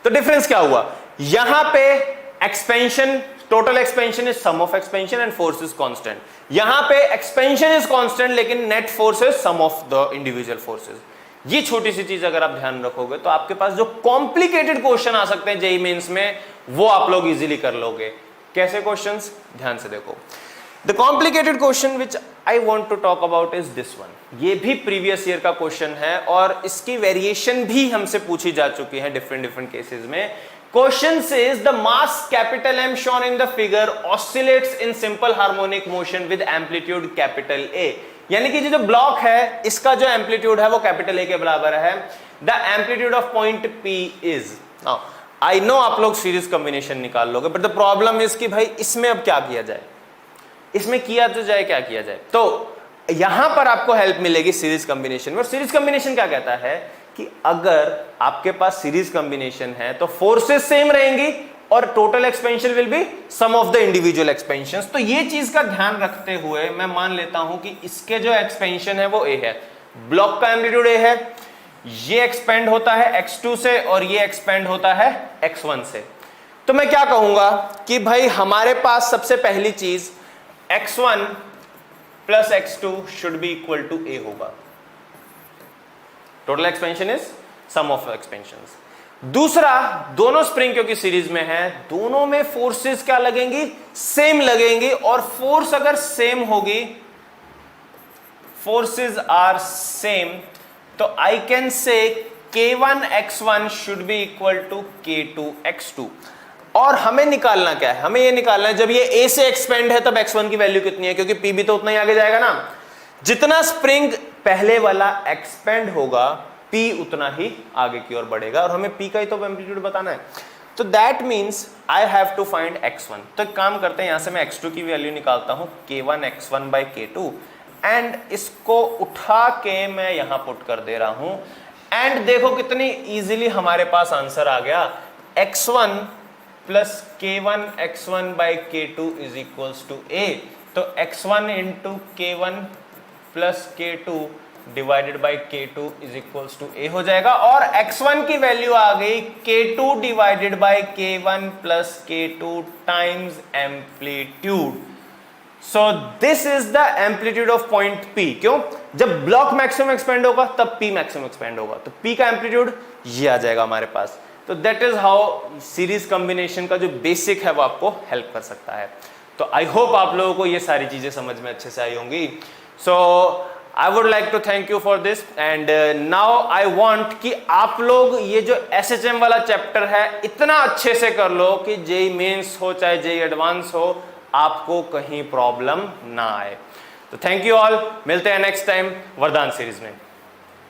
तो डिफरेंस क्या हुआ? यहां पे expansion, total expansion is sum of expansion and force is constant, यहां पे एक्सपेंशन इज कांस्टेंट लेकिन net force is sum of the individual forces. ये छोटी सी चीज अगर आप ध्यान रखोगे तो आपके पास जो कॉम्प्लिकेटेड क्वेश्चन आ सकते हैं जेईई मेंस में वो आप लोग इजीली कर लोगे। कैसे क्वेश्चंस? ध्यान से देखो। The complicated question which I want to talk about is this one. ये भी प्रीवियस ईयर का क्वेश्चन है और इसकी वेरिएशन भी हमसे पूछी जा चुकी है डिफरेंट केसेस में। Question says the mass capital M shown in the figure oscillates in simple harmonic motion with amplitude capital A। यानी कि जो ब्लॉक है इसका जो एम्पलीट्यूड है वो कैपिटल A के बराबर है। The amplitude of point P is, I know आप लोग सीरीज कॉम्बिनेशन निकाल लोगे, बट द प्रॉब्लम इज कि भाई इसमें अब क्या किया जाए, इसमें किया तो जाए, क्या किया जाए? तो यहां पर आपको हेल्प मिलेगी सीरीज कॉम्बिनेशन में। और सीरीज कॉम्बिनेशन क्या कहता है कि अगर आपके पास सीरीज कॉम्बिनेशन है तो फोर्सेस सेम रहेंगी और total expansion will be sum of the individual expansions. तो ये चीज का ध्यान रखते हुए मैं मान लेता हूं कि इसके जो एक्सपेंशन है वो A है, ब्लॉक का एम्पलीट्यूड A है, ये एक्सपेंड होता है X2 से और ये एक्सपेंड होता है X1 से। तो मैं क्या कहूंगा कि भाई हमारे पास सबसे पहली चीज X1 plus X2 should be equal to A होगा। Total expansion is sum of expansions. दूसरा, दोनों स्प्रिंग क्योंकि सीरीज में है, दोनों में फोर्सेस क्या लगेंगी? सेम लगेंगी। और फोर्स अगर सेम होगी, फोर्सेस आर सेम, तो I can say K1 X1 should be equal to K2 X2। और हमें निकालना क्या है? हमें ये निकालना है जब ये A से एक्सपेंड है तब X1 की वैल्यू कितनी है, क्योंकि P भी तो उतना ही आगे जाएगा ना। जितना स्प्रिंग पहले वाला एक्सपेंड होगा P उतना ही आगे की ओर बढ़ेगा, और हमें P का ही तो एम्पलीट्यूड बताना है। तो that means I have to find X1। तो एक काम करते हैं, यहां से मैं X2 की वैल्यू निकालता हूं K1 X1 by K2, and इसको उठा के मैं यहां पुट कर दे रहा हूं। एंड देखो कितनी इजीली हमारे पास आंसर आ गया, X1 plus K1 X1 by K2 is equals to A। तो X1 into K1 plus K2 divided by K2 is equals to A हो जाएगा। और X1 की वैल्यू आ गई K2 divided by K1 plus K2 times amplitude. So this is the amplitude of point P। क्यों? जब block maximum expand होगा तब P maximum expand होगा, तो P का एम्पलीट्यूड ये आ जाएगा हमारे पास। तो that is how series combination का जो बेसिक है वो आपको हेल्प कर सकता है। तो आई होप आप लोगों को ये सारी चीजें समझ में अच्छे से आई होंगी। So I would like to thank you for this and now I want कि आप लोग ये जो SHM वाला चैप्टर है इतना अच्छे से कर लो कि जेई मेंस हो चाहे जेई एडवांस हो, आपको कहीं प्रॉब्लम ना आए। तो थैंक यू ऑल, मिलते हैं नेक्स्ट टाइम वरदान सीरीज में।